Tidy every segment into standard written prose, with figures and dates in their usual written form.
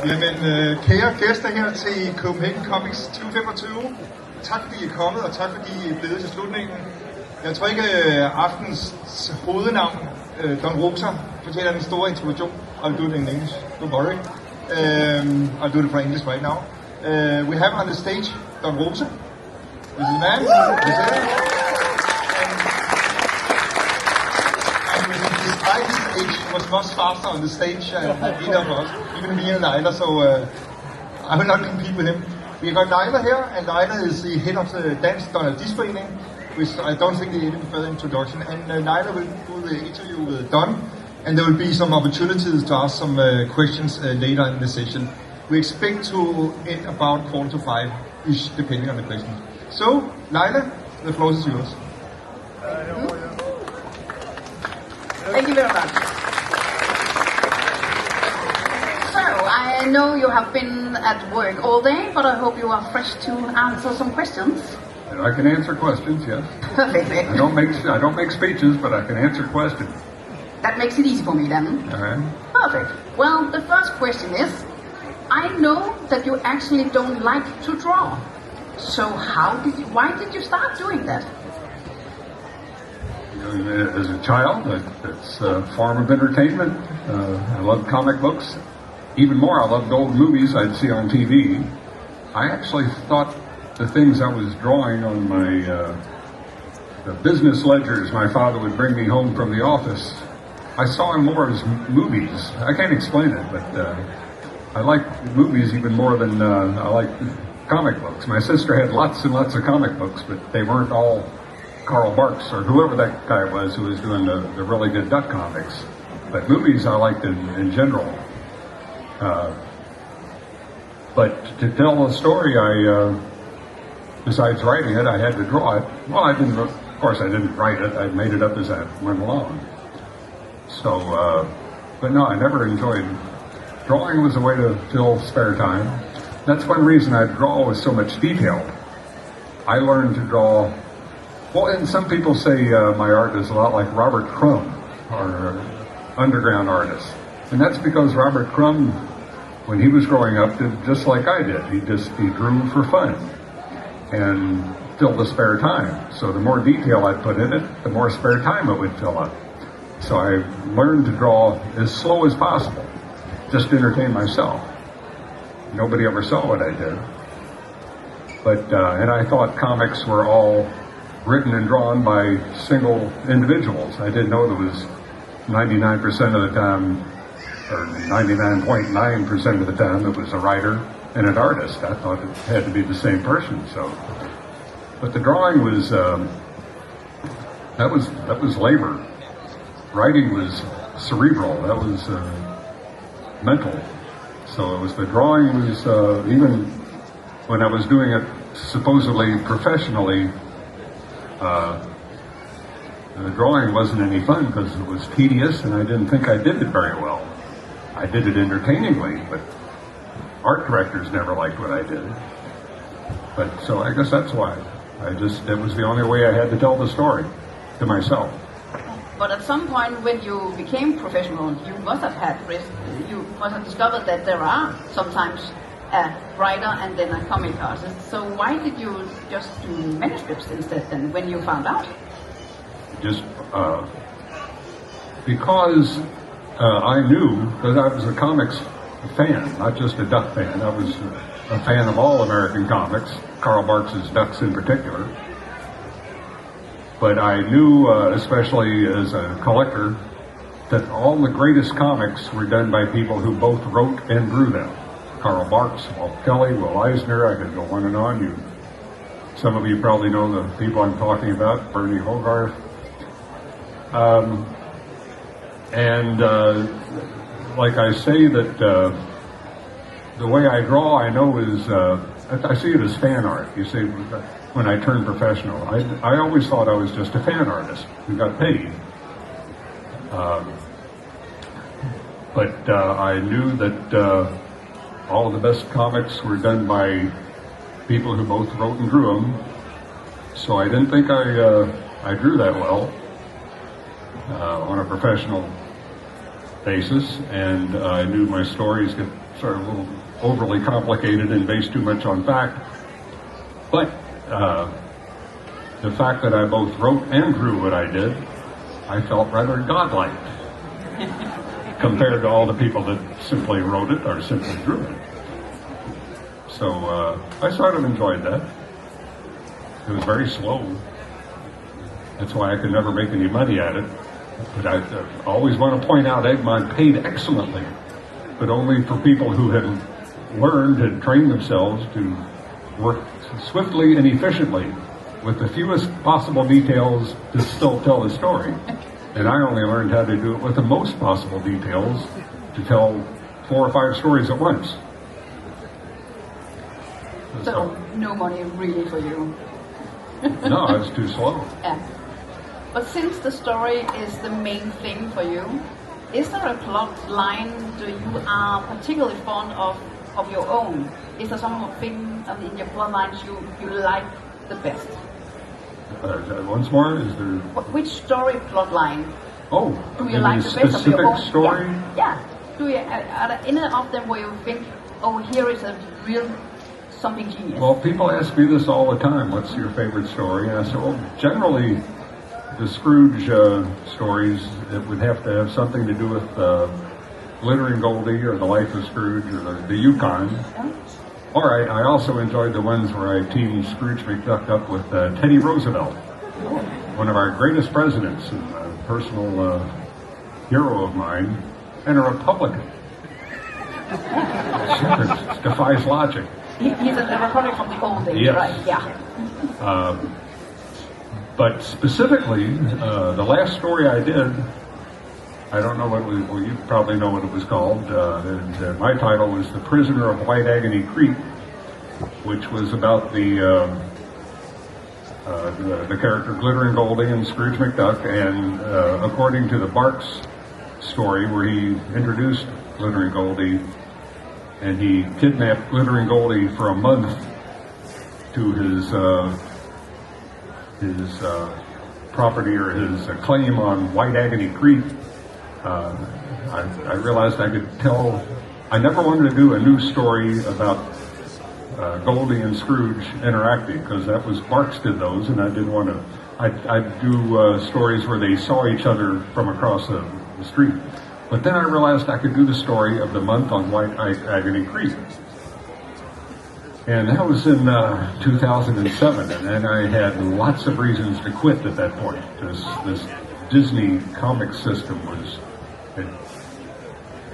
Jamen, kære gæster her til Copenhagen Comics 2025. Tak fordi I er kommet, og tak fordi I er blevet til slutningen. Jeg tror ikke, aftens hovednavn, Don Rosa, fortæller en stor introduktion. I'll do it in English, don't worry. I'll do it for English right now. We have on the stage Don Rosa. This is the man. Despite his age, he was much faster on the stage than either of us, even me and Nyla, so I will not compete with him. We got Nyla here, and Nyla is the head of the Dansk Journalistforening, which I don't think they need a further introduction. And Nyla will do the interview with Don, and there will be some opportunities to ask some questions later in the session. We expect to end about 4:45-ish, depending on the questions. So, Nyla, the floor is yours. Thank you very much. So, I know you have been at work all day, but I hope you are fresh to answer some questions. I can answer questions, yes. Perfectly. I don't make speeches, but I can answer questions. That makes it easy for me then. All right. Perfect. Well, the first question is, I know that you actually don't like to draw. So why did you start doing that? As a child, it's a form of entertainment. I loved comic books. Even more, I loved old movies I'd see on TV. I actually thought the things I was drawing on my the business ledgers my father would bring me home from the office, I saw them more as movies. I can't explain it, but I like movies even more than I like comic books. My sister had lots and lots of comic books, but they weren't all Karl Barks or whoever that guy was who was doing the really good duck comics. But movies I liked in general. But to tell a story, besides writing it, I had to draw it. Well, of course I didn't write it. I made it up as I went along. So, but no, I never enjoyed. Drawing was a way to fill spare time. That's one reason I draw with so much detail. I learned to draw. Well, and some people say my art is a lot like Robert Crumb, or underground artist. And that's because Robert Crumb, when he was growing up, did just like I did. He drew for fun and filled the spare time. So the more detail I put in it, the more spare time it would fill up. So I learned to draw as slow as possible, just to entertain myself. Nobody ever saw what I did. But, and I thought comics were all written and drawn by single individuals. I didn't know there was 99% of the time, or 99.9% of the time, there was a writer and an artist. I thought it had to be the same person. So, but the drawing was that was labor. Writing was cerebral. That was mental. So it was the drawing was even when I was doing it supposedly professionally. The drawing wasn't any fun because it was tedious and I didn't think I did it very well. I did it entertainingly, but art directors never liked what I did. But so I guess that's why. It was the only way I had to tell the story to myself. But at some point when you became professional, you must have discovered that there are sometimes a writer and then a comic artist. So why did you just do manuscripts instead then when you found out? Just because I knew that I was a comics fan, not just a duck fan. I was a fan of all American comics, Karl Barks' Ducks in particular. But I knew, especially as a collector, that all the greatest comics were done by people who both wrote and drew them. Karl Barks, Walt Kelly, Will Eisner, I could go on and on. Some of you probably know the people I'm talking about, Bernie Hogarth. Like I say that the way I draw, I know is, I see it as fan art. You see, when I turned professional, I always thought I was just a fan artist who got paid. But I knew that all of the best comics were done by people who both wrote and drew them. So I didn't think I drew that well on a professional basis, and I knew my stories sort of a little overly complicated and based too much on fact. But the fact that I both wrote and drew what I did, I felt rather godlike compared to all the people that simply wrote it or simply drew it. So I sort of enjoyed that. It was very slow. That's why I could never make any money at it. But I always want to point out Egmont paid excellently, but only for people who had learned and trained themselves to work swiftly and efficiently with the fewest possible details to still tell the story. And I only learned how to do it with the most possible details to tell 4 or 5 stories at once. So no money really for you. No, I was too slow. Yeah. But since the story is the main thing for you, is there a plot line that you are particularly fond of your own? Is there something in your plot lines you like the best? Once more, is there... Which story plot line do you like the best of your own? Story? Yeah. Do you, are there any of them where you think, oh, here is a real something genius? Well, people ask me this all the time. What's your favorite story? And I say, well, generally, the Scrooge stories, it would have to have something to do with Glittering Goldie or The Life of Scrooge or the Yukon. Yeah. Or I also enjoyed the ones where I teamed Scrooge McDuck up with Teddy Roosevelt, one of our greatest presidents and a personal hero of mine, and a Republican. It defies logic. He's a Republican from the old days, Yes. right? Yeah. But specifically, the last story I did, I don't know what it was, well, you probably know what it was called. My title was The Prisoner of White Agony Creek, which was about the character Glittering Goldie and Scrooge McDuck, and according to the Barks story where he introduced Glittering Goldie, and he kidnapped Glittering Goldie for a month to his property or his claim on White Agony Creek. I realized I could tell. I never wanted to do a new story about Goldie and Scrooge interacting, because that was Barks did those, and I didn't want to. I'd do stories where they saw each other from across the street. But then I realized I could do the story of the month on White Agony Creek. And that was in 2007, and then I had lots of reasons to quit at that point. This Disney comic system had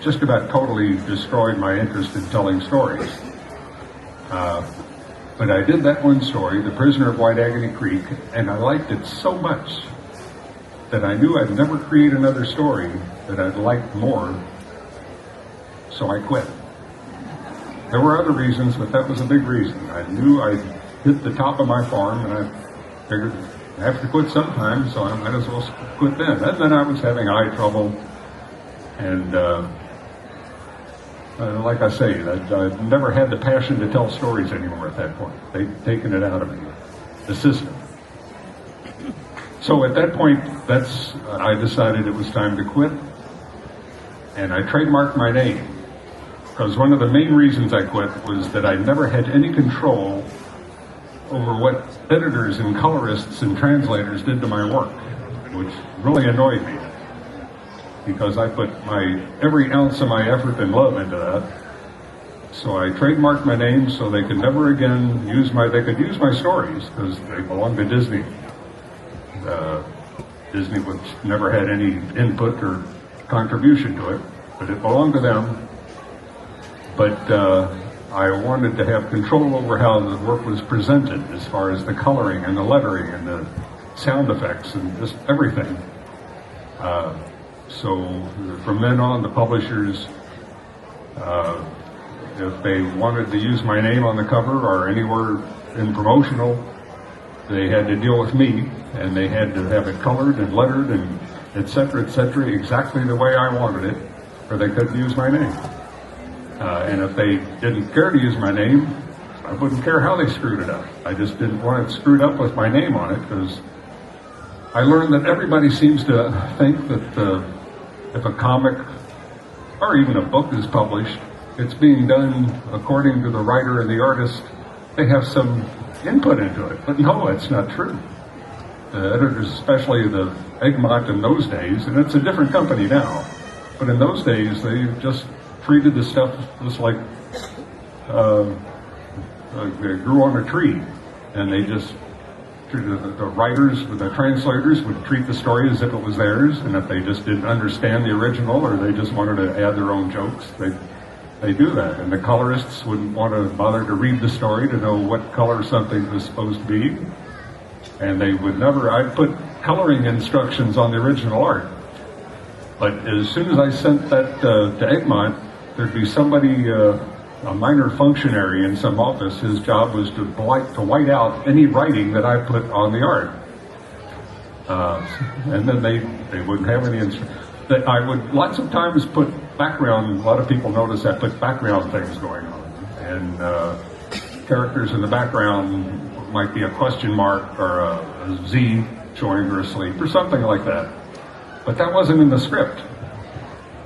just about totally destroyed my interest in telling stories. But I did that one story, The Prisoner of White Agony Creek, and I liked it so much that I knew I'd never create another story that I'd like more, so I quit. There were other reasons, but that was a big reason. I knew I'd hit the top of my farm, and I figured I have to quit sometime, so I might as well quit then. And then I was having eye trouble, and like I say, I never had the passion to tell stories anymore at that point. They'd taken it out of me, the system. So at that point, I decided it was time to quit, and I trademarked my name. Because one of the main reasons I quit was that I never had any control over what editors and colorists and translators did to my work, which really annoyed me, because I put every ounce of my effort and love into that. So I trademarked my name so they could never again use my stories, because they belong to Disney. Disney never had any input or contribution to it, but it belonged to them. But I wanted to have control over how the work was presented, as far as the coloring and the lettering and the sound effects and just everything. So from then on, the publishers, if they wanted to use my name on the cover or anywhere in promotional, they had to deal with me, and they had to have it colored and lettered and et cetera, exactly the way I wanted it, or they couldn't use my name. And if they didn't care to use my name, I wouldn't care how they screwed it up. I just didn't want it screwed up with my name on it, because I learned that everybody seems to think that if a comic or even a book is published, it's being done according to the writer and the artist. They have some input into it, but no, it's not true. The editors, especially the Egmont in those days, and it's a different company now, but in those days they just treated the stuff just like it grew on a tree, and they just treated the writers, the translators would treat the story as if it was theirs, and if they just didn't understand the original or they just wanted to add their own jokes, they do that. And the colorists wouldn't want to bother to read the story to know what color something was supposed to be. And they would never, I'd put coloring instructions on the original art. But as soon as I sent that to Egmont, there'd be somebody, a minor functionary in some office, his job was to white out any writing that I put on the art. And then they wouldn't have any instructions. I would lots of times put background, a lot of people notice I put background things going on. And characters in the background might be a question mark or a Z showing her asleep or something like that. But that wasn't in the script.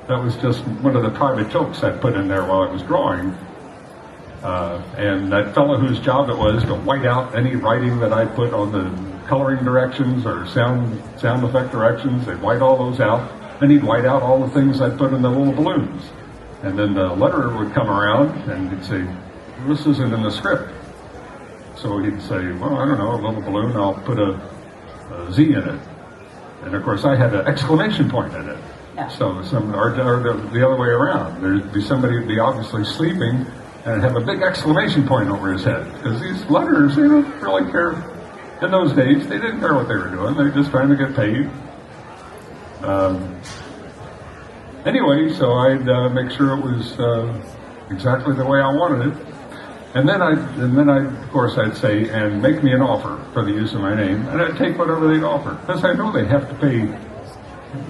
That was just one of the private jokes I put in there while I was drawing. And that fellow whose job it was to white out any writing that I put on the coloring directions or sound effect directions, they'd white all those out. Then he'd white out all the things I'd put in the little balloons. And then the letterer would come around and he'd say, this isn't in the script. So he'd say, well, I don't know, a little balloon, I'll put a Z in it. And of course I had an exclamation point in it. Yeah. So or the other way around. There'd be somebody who'd be obviously sleeping and have a big exclamation point over his head. Because these letterers, they don't really care. In those days, they didn't care what they were doing. They were just trying to get paid. Anyway, so I'd make sure it was exactly the way I wanted it. And then of course, I'd say, and make me an offer for the use of my name. And I'd take whatever they'd offer. Because I know they have to pay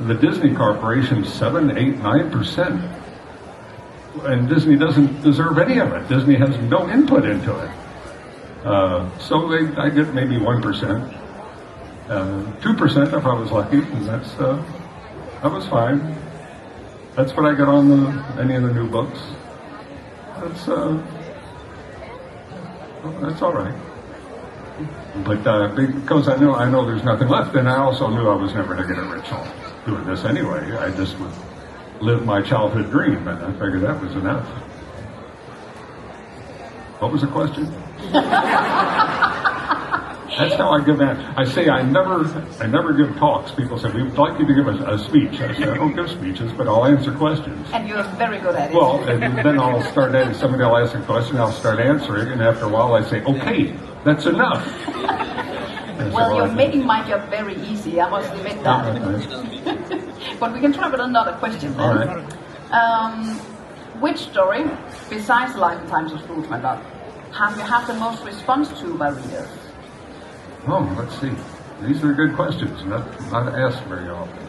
the Disney Corporation 7, 8, 9%. And Disney doesn't deserve any of it. Disney has no input into it. So I get maybe 1%. 2% if I was lucky, and that was fine. That's what I got on any of the new books. That's all right. But because I know there's nothing left, and I also knew I was never going to get rich off doing this anyway. I just would live my childhood dream, and I figured that was enough. What was the question? That's how I give that. I say I never give talks. People say, we would like you to give a speech. I say, I don't give speeches, but I'll answer questions. And you're very good at it. Well, and then I'll start, somebody will ask a question, I'll start answering, and after a while I say, okay, that's enough. Well, you're making my job very easy, I must admit that. But we can try with another question then. All right. Which story, besides Life and Times of Scrooge McDuck, have you had the most response to by readers? Oh, let's see. These are good questions, not asked very often.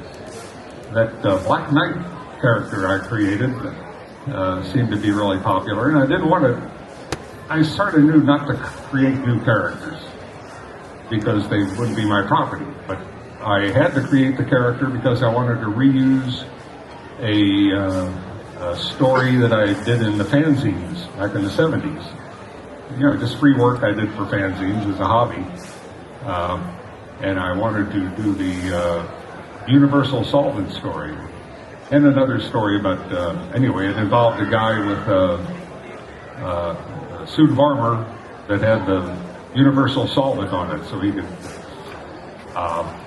That Black Knight character I created seemed to be really popular, and I didn't want to. I sort of knew not to create new characters because they wouldn't be my property, but I had to create the character because I wanted to reuse a story that I did in the fanzines back in the 70s. You know, just free work I did for fanzines as a hobby. And I wanted to do the Universal Solvent story. And another story about, anyway, it involved a guy with a suit of armor that had the Universal Solvent on it, so he could,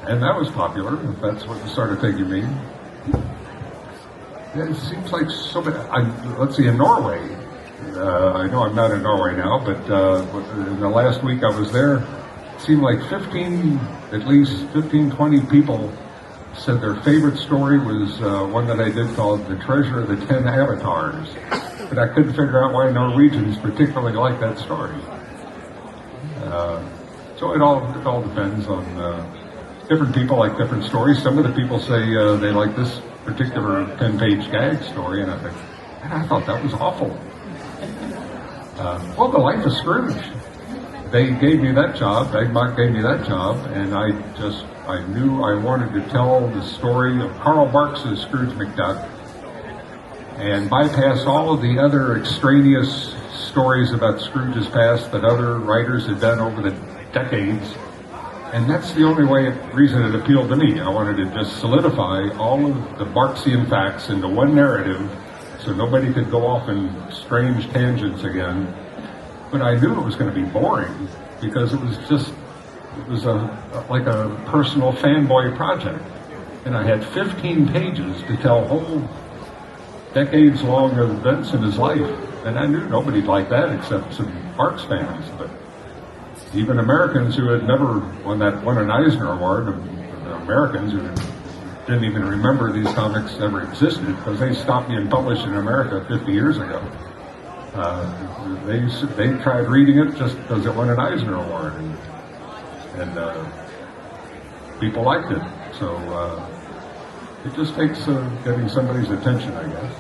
and that was popular, if that's what you started thinking me. Yeah, it seems like so many, let's see, in Norway, I know I'm not in Norway now, but in the last week I was there, it seemed like at least 15, 20 people said their favorite story was one that I did called The Treasure of the 10 Avatars. But I couldn't figure out why Norwegians particularly like that story. So it all depends on different people like different stories. Some of the people say they like this particular 10-page gag story, and I think, I thought that was awful. Well, The Life of Scrooge. They gave me that job, Egmont gave me that job, and I knew I wanted to tell the story of Karl Barks's Scrooge McDuck and bypass all of the other extraneous stories about Scrooge's past that other writers had done over the decades. And that's the only reason it appealed to me. I wanted to just solidify all of the Marxian facts into one narrative so nobody could go off in strange tangents again. But I knew it was going to be boring because it was like a personal fanboy project. And I had 15 pages to tell whole decades-long events in his life. And I knew nobody'd like that except some Marx fans. But even Americans who had never won an Eisner Award, Americans who didn't even remember these comics ever existed because they stopped being published in America 50 years ago. They tried reading it just because it won an Eisner Award, and people liked it. So it just takes getting somebody's attention, I guess.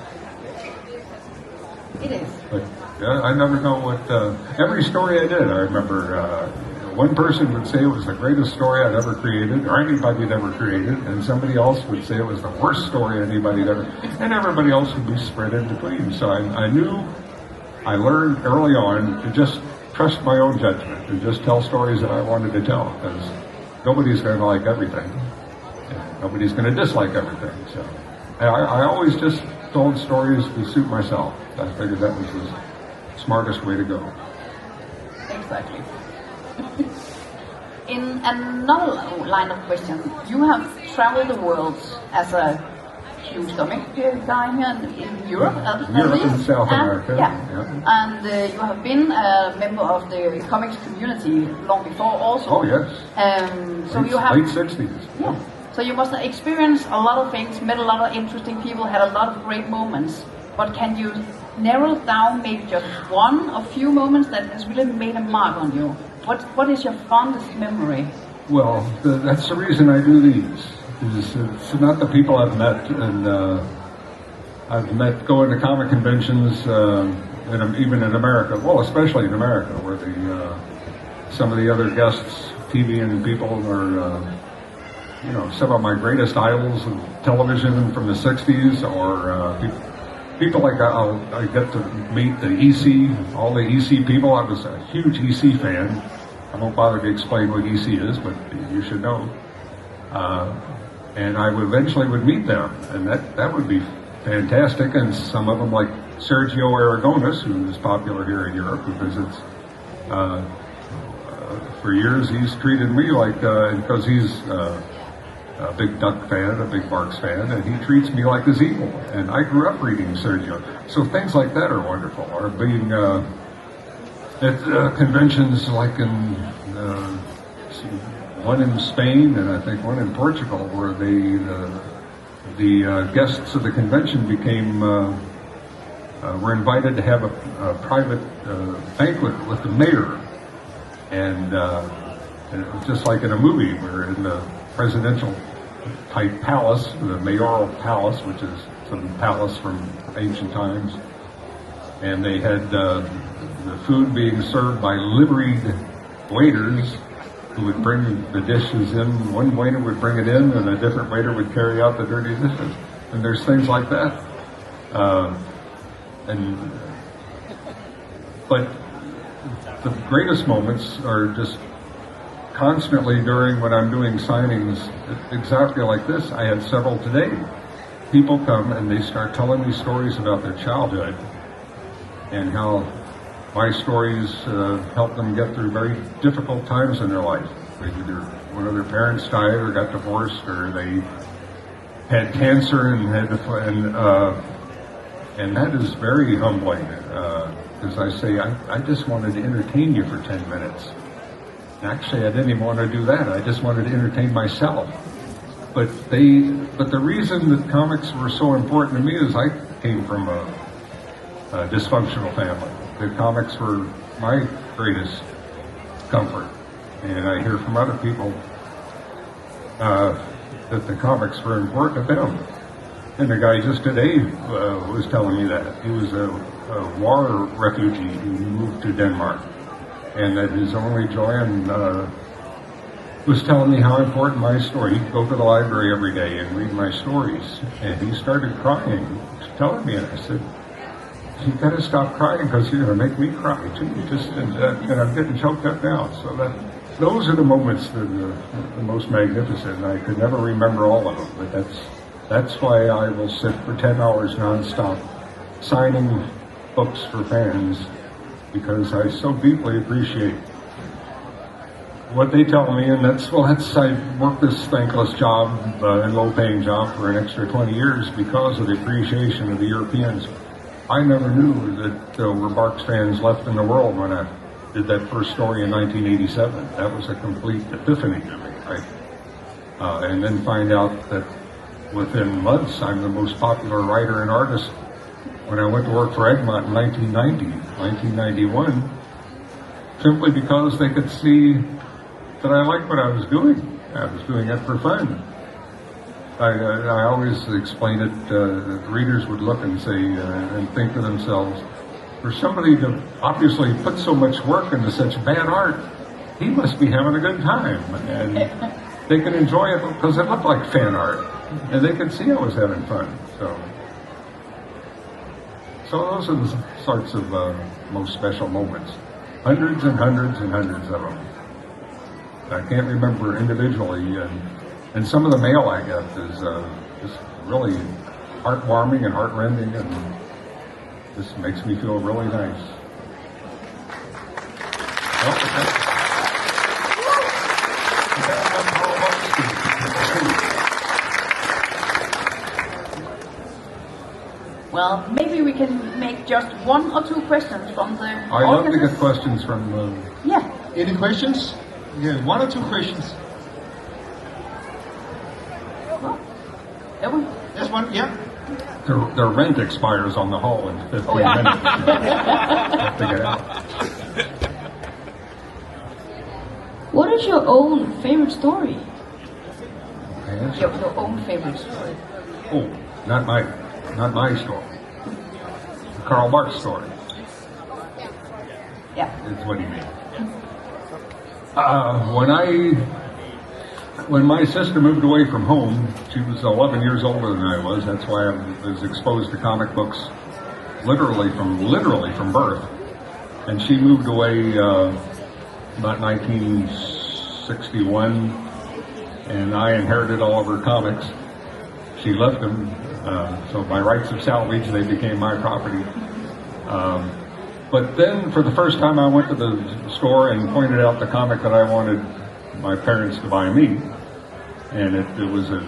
It is. But I never know what. Every story I did, I remember one person would say it was the greatest story I'd ever created, or anybody had ever created, and somebody else would say it was the worst story anybody had ever, and everybody else would be spread in between. So I learned early on to just trust my own judgment and just tell stories that I wanted to tell, because nobody's going to like everything, and nobody's going to dislike everything. So I always just told stories to suit myself. I figured that was the smartest way to go. Exactly. In another line of questions, you have traveled the world as a huge comic guy here in Europe, at Europe least. and South America. Yeah. And you have been a member of the comics community long before also. Oh, yes. So you have... Late 60s. Yeah. So you must have experienced a lot of things, met a lot of interesting people, had a lot of great moments. But can you narrow down maybe just one or few moments that has really made a mark on you? What is your fondest memory? Well, that's the reason I do these. It's not the people I've met, and I've met going to comic conventions, even in America. Well, especially in America, where some of the other guests, TV and people, are some of my greatest idols of television from the '60s, or people like I get to meet the EC, all the EC people. I was a huge EC fan. I won't bother to explain what EC is, but you should know. And I eventually would meet them, and that would be fantastic. And some of them, like Sergio Aragonis, who is popular here in Europe, who visits. For years, he's treated me like, because he's a big Duck fan, a big Marx fan, and he treats me like his equal. And I grew up reading Sergio. So things like that are wonderful. Or being at conventions like in one in Spain and I think one in Portugal, where the guests of the convention were invited to have a private banquet with the mayor. And it was just like in a movie. We're in the presidential type palace, the mayoral palace, which is some palace from ancient times. And they had the food being served by liveried waiters who would bring the dishes in. One waiter would bring it in, and a different waiter would carry out the dirty dishes. And there's things like that. But the greatest moments are just constantly during when I'm doing signings, exactly like this. I had several today. People come and they start telling me stories about their childhood and how my stories helped them get through very difficult times in their life. Either one of their parents died or got divorced, or they had cancer and had to, and that is very humbling. Because I say, I just wanted to entertain you for 10 minutes. Actually, I didn't even want to do that. I just wanted to entertain myself. But the reason that comics were so important to me is I came from a dysfunctional family. The comics were my greatest comfort. And I hear from other people that the comics were important to them. And the guy just today was telling me that. He was a war refugee who moved to Denmark. And that his only joy was telling me how important my story. He'd go to the library every day and read my stories. And he started crying telling me, and I said, "You got to stop crying because you're going to make me cry too." And I'm getting choked up now. So those are the moments that are the most magnificent. And I could never remember all of them, but that's why I will sit for 10 hours nonstop signing books for fans, because I so deeply appreciate what they tell me, and I worked this thankless job and low-paying job for an extra 20 years because of the appreciation of the Europeans. I never knew that there were Barks fans left in the world when I did that first story in 1987. That was a complete epiphany to me, right? And then find out that within months I'm the most popular writer and artist. When I went to work for Egmont in 1991, simply because they could see that I liked what I was doing. I was doing it for fun. I always explain it, the readers would look and say, and think to themselves, for somebody to obviously put so much work into such bad art, he must be having a good time. And they could enjoy it because it looked like fan art. And they could see I was having fun. So those are the sorts of most special moments. Hundreds and hundreds and hundreds of them. I can't remember individually, and some of the mail I get is just really heartwarming and heartrending, and this makes me feel really nice. Well, maybe we can make just one or two questions from the I love to get questions from... Yeah. Any questions? Yeah, one or two questions. There we There's one, yeah. Their rent expires on the hall in 15 minutes. Have to get out. What is your own favorite story? your own favorite story. Oh, not my story. The Karl Barks story. Yeah. Is what he means. When my sister moved away from home, she was 11 years older than I was. That's why I was exposed to comic books literally from birth. And she moved away about 1961, and I inherited all of her comics. She left them, so by rights of salvage, they became my property. But then, for the first time, I went to the store and pointed out the comic that I wanted my parents to buy me. And it was of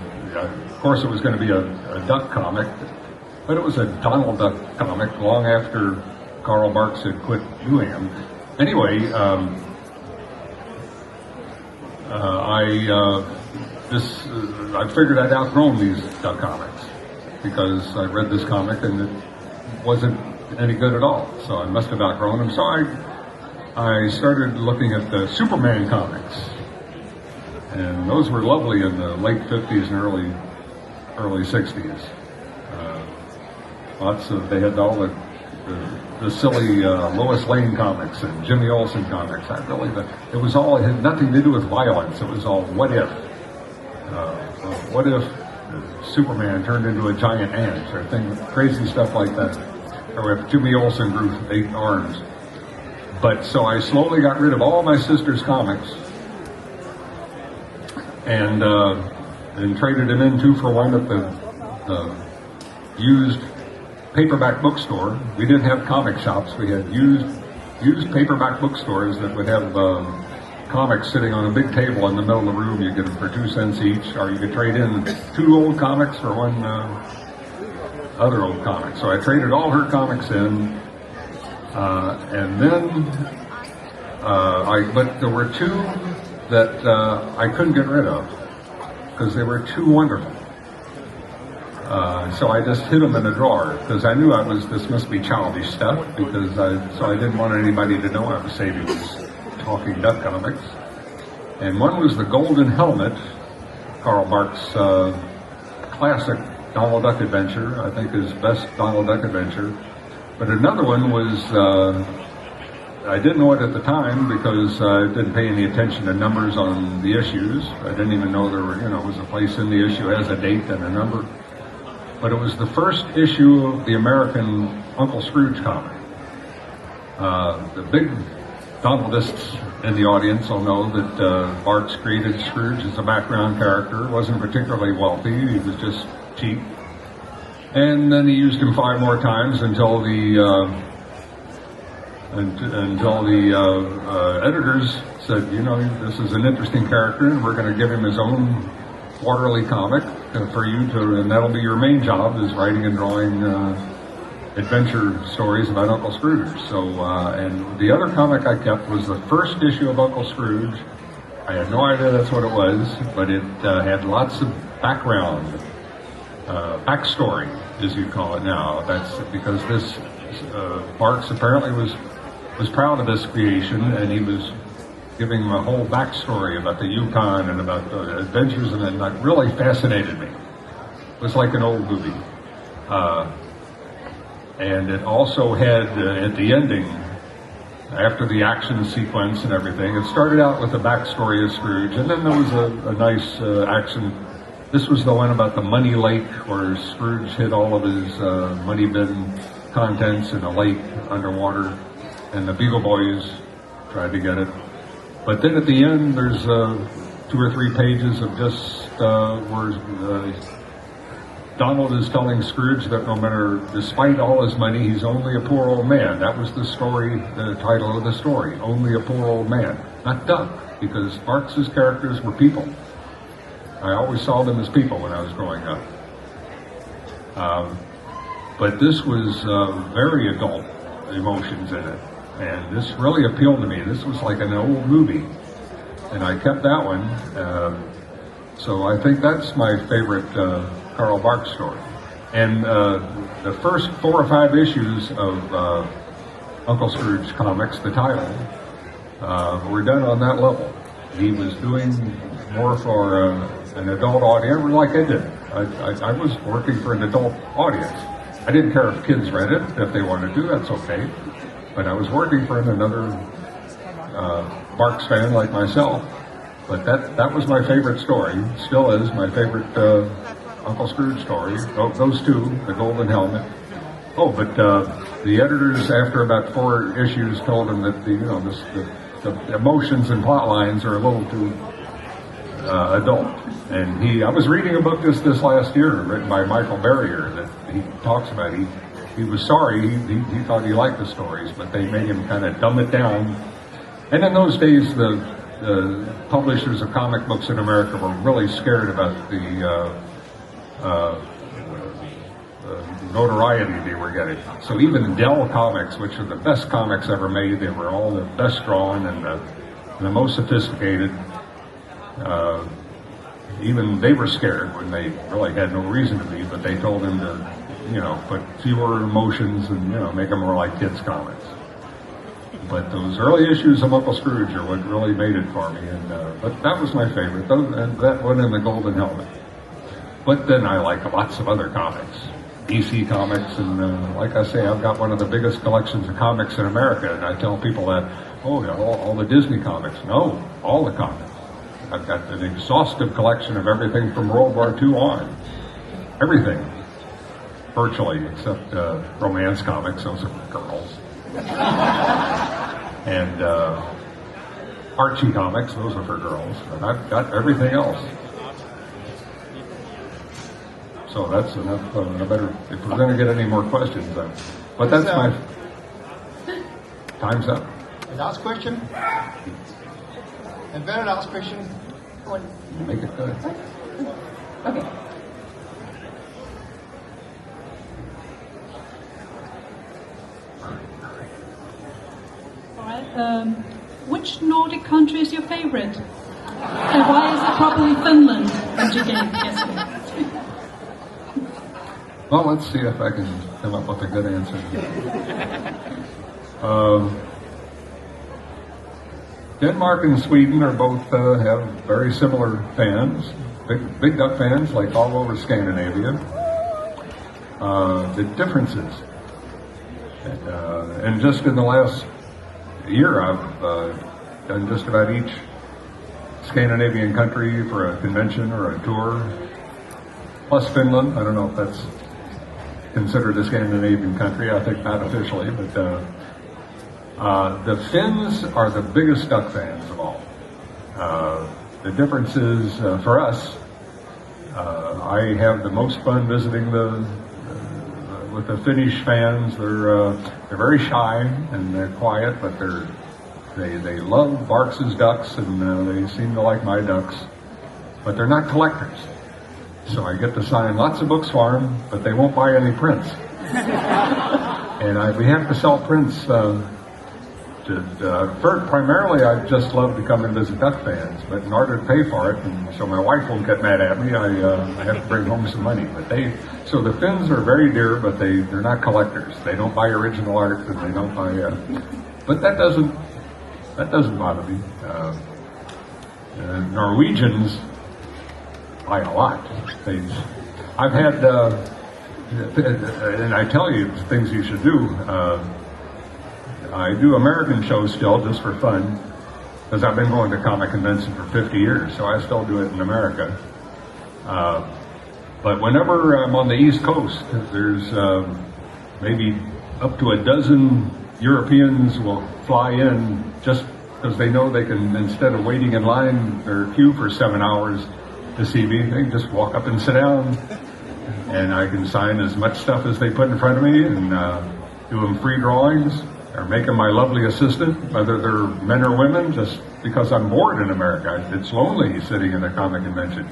course it was going to be a duck comic, but it was a Donald Duck comic long after Karl Barks had quit doing them. Anyway, I figured I'd outgrown these duck comics because I read this comic and it wasn't any good at all. So I must have outgrown them. So I started looking at the Superman comics. And those were lovely in the late 50s and early 60s. They had all the silly Lois Lane comics and Jimmy Olsen comics. It had nothing to do with violence. It was all what if. What if Superman turned into a giant ant or crazy stuff like that. Or if Jimmy Olsen grew 8 arms. But so I slowly got rid of all my sister's comics and traded them in 2-for-1 at the used paperback bookstore. We didn't have comic shops. We had used paperback bookstores that would have comics sitting on a big table in the middle of the room. You get them for 2 cents each, or you could trade in 2 old comics for 1 other old comic. So I traded all her comics in, and then but there were 2 that I couldn't get rid of because they were too wonderful. So I just hid them in a drawer because I knew this must be childish stuff so I didn't want anybody to know I was saving these talking duck comics. And one was the Golden Helmet, Karl Barks' classic Donald Duck adventure, I think his best Donald Duck adventure. But another one was, I didn't know it at the time because I didn't pay any attention to numbers on the issues. I didn't even know there was a place in the issue as a date and a number. but it was the first issue of the American Uncle Scrooge comic. The big Donaldists in the audience will know that Barks created Scrooge as a background character. Wasn't particularly wealthy, he was just cheap. And then he used him 5 more times until the editors said, you know, this is an interesting character and we're going to give him his own quarterly comic for you to, and that'll be your main job, is writing and drawing adventure stories about Uncle Scrooge. So, and the other comic I kept was the first issue of Uncle Scrooge. I had no idea that's what it was, but it had lots of background, backstory, as you call it now. That's because this Barks apparently was proud of this creation, and he was giving him a whole backstory about the Yukon and about the adventures, and it really fascinated me. It was like an old movie. And it also had, at the ending, after the action sequence and everything, it started out with the backstory of Scrooge, and then there was a nice action. This was the one about the money lake, where Scrooge hid all of his money bin contents in a lake underwater, and the Beagle Boys tried to get it. But then at the end, there's 2 or 3 pages of just where Donald is telling Scrooge that no matter, despite all his money, he's only a poor old man. That was the story, the title of the story, Only a Poor Old Man. Not duck, because Barks's characters were people. I always saw them as people when I was growing up. But this was very adult emotions in it. And this really appealed to me. This was like an old movie. And I kept that one. So I think that's my favorite Carl Barks story. And the first 4 or 5 issues of Uncle Scrooge comics, the title, were done on that level. He was doing more for an adult audience, like I did. I was working for an adult audience. I didn't care if kids read it. If they wanted to, that's okay. But I was working for another Barks fan like myself. But that was my favorite story. Still is my favorite Uncle Scrooge story. Those 2, the Golden Helmet. Oh, but the editors, after about 4 issues, told him that the emotions and plot lines are a little too adult. And I was reading a book just this last year, written by Michael Barrier, that he talks about. He was sorry. He thought he liked the stories, but they made him kind of dumb it down. And in those days, the publishers of comic books in America were really scared about the notoriety they were getting. So even Dell Comics, which are the best comics ever made, they were all the best drawn and the most sophisticated. Even they were scared when they really had no reason to be, but they told him to, put fewer emotions and, make them more like kids' comics. But those early issues of Uncle Scrooge are what really made it for me. And but that was my favorite, and that one and the Golden Helmet. But then I like lots of other comics, DC comics, and like I say, I've got one of the biggest collections of comics in America. And I tell people that, all the Disney comics. No, all the comics. I've got an exhaustive collection of everything from World War II on. Everything. Virtually, except romance comics, those are for girls. And Archie comics, those are for girls. And I've got everything else. So that's enough. If we're going to get any more questions, but that's my time's up. Last question. And very last question. Make it good. Okay. All right. Which Nordic country is your favorite? And why is it probably Finland? And you gave guessing. Well, let's see if I can come up with a good answer. Denmark and Sweden are both have very similar fans, big duck fans, like all over Scandinavia. The differences, and just in the last year, I've done just about each Scandinavian country for a convention or a tour, plus Finland. I don't know if that's considered a Scandinavian country. I think not officially, but the Finns are the biggest duck fans of all. The difference is, for us, I have the most fun visiting with the Finnish fans. They're very shy and they're quiet, but they love Barks's ducks, and they seem to like my ducks. But they're not collectors, so I get to sign lots of books for them, but they won't buy any prints. And we have to sell prints. Primarily, I just love to come and visit duck fans, but in order to pay for it, and so my wife won't get mad at me, I have to bring home some money. But so the Finns are very dear, but they're not collectors. They don't buy original art, and they don't buy. But that doesn't bother me. Norwegians buy a lot. I've had, and I tell you things you should do. I do American shows still just for fun, because I've been going to comic convention for 50 years, so I still do it in America. But whenever I'm on the East Coast, there's maybe up to a dozen Europeans will fly in just because they know they can, instead of waiting in line or queue for 7 hours to see me, they can just walk up and sit down, and I can sign as much stuff as they put in front of me and do them free drawings, or make them my lovely assistant, whether they're men or women, just because I'm bored in America. It's lonely sitting in a comic convention.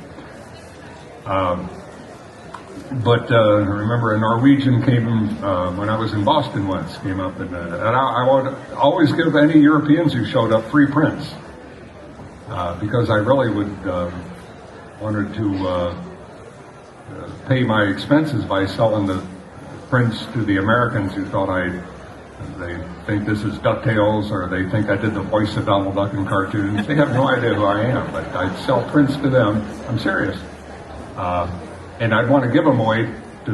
But I remember a Norwegian came when I was in Boston once, came up, and I would always give any Europeans who showed up free prints, because I really wanted to pay my expenses by selling the prints to the Americans who thought they think this is DuckTales, or they think I did the voice of Donald Duck in cartoons. They have no idea who I am, but I'd sell prints to them. I'm serious. And I'd want to give them away to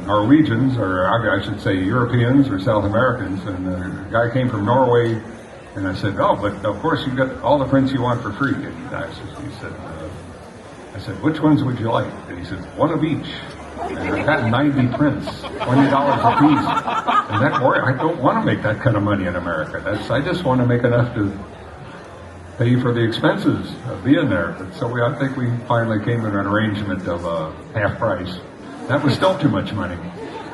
Norwegians, or I should say Europeans or South Americans. And a guy came from Norway, and I said, "Oh, but of course you get all the prints you want for free." And I said, "Which ones would you like?" And he said, "One of each." And I got 90 prints, $20 a piece. And I don't want to make that kind of money in America. I just want to make enough to pay for the expenses of being there. But so I think we finally came to an arrangement of half price. That was still too much money.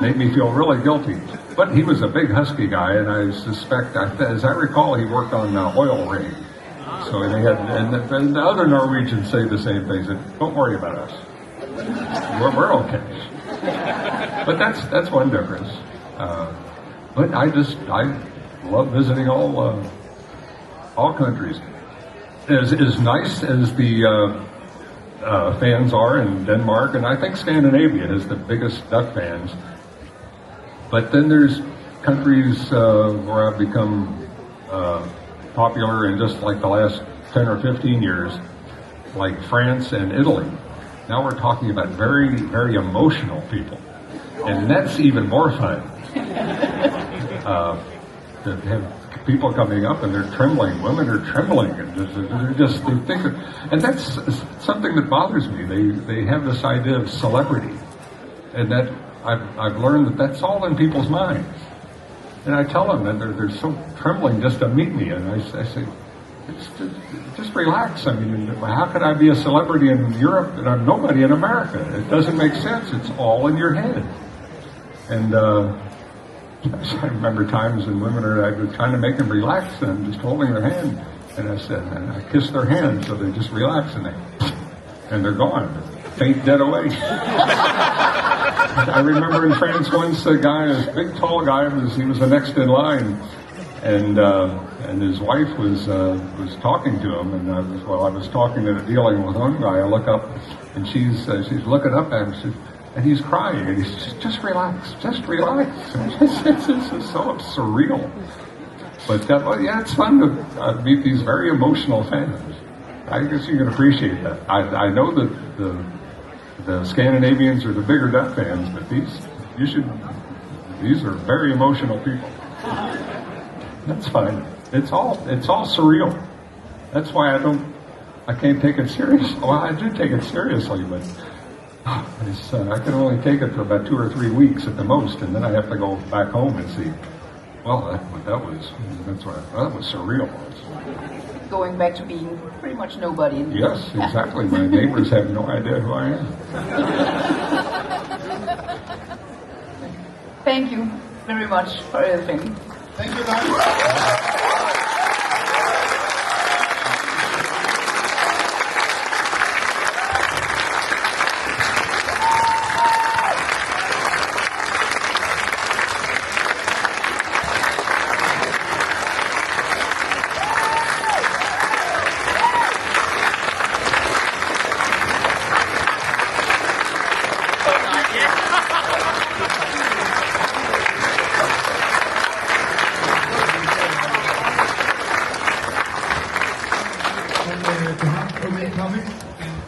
Made me feel really guilty. But he was a big husky guy, and I suspect, as I recall, he worked on oil rigs. So they had, and the other Norwegians say the same thing. Said, "Don't worry about us. We're okay." But that's one difference. But I love visiting all countries. As nice as the fans are in Denmark, and I think Scandinavia has the biggest duck fans. But then there's countries where I've become popular in just like the last 10 or 15 years, like France and Italy. Now we're talking about very, very emotional people, and that's even more fun. To have people coming up and they're trembling, women are trembling, and and that's something that bothers me. They have this idea of celebrity, and that I've learned that's all in people's minds. And I tell them that they're so trembling just to meet me, and I say, just relax. I mean, how could I be a celebrity in Europe and I'm nobody in America? It doesn't make sense. It's all in your head. And I remember times when women I was trying to make them relax, and I'm just holding their hand, and I kiss their hand so they just relax, and they're gone, faint dead away. I remember in France once a big tall guy he was the next in line, and his wife was talking to him, and I was talking and dealing with one guy. I look up, and she's looking up at him, and he's crying, and he's just relax. This is so surreal. But it's fun to meet these very emotional fans. I guess you can appreciate that. I know that the Scandinavians are the bigger duck fans, but these are very emotional people. That's fine. It's all surreal. That's why I can't take it seriously. Well, I do take it seriously, but I can only take it for about 2 or 3 weeks at the most, and then I have to go back home and see. Well, that was surreal. Going back to being pretty much nobody. Yes, exactly. My neighbors have no idea who I am. Thank you very much for everything. Thank you, guys.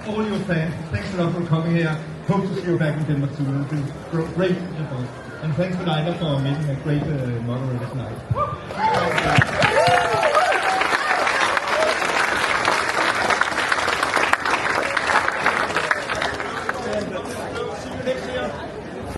All your fans, thanks a lot for coming here. Hope to see you back in Denmark soon. It's been great. And thanks to Leila for making a great moderator tonight.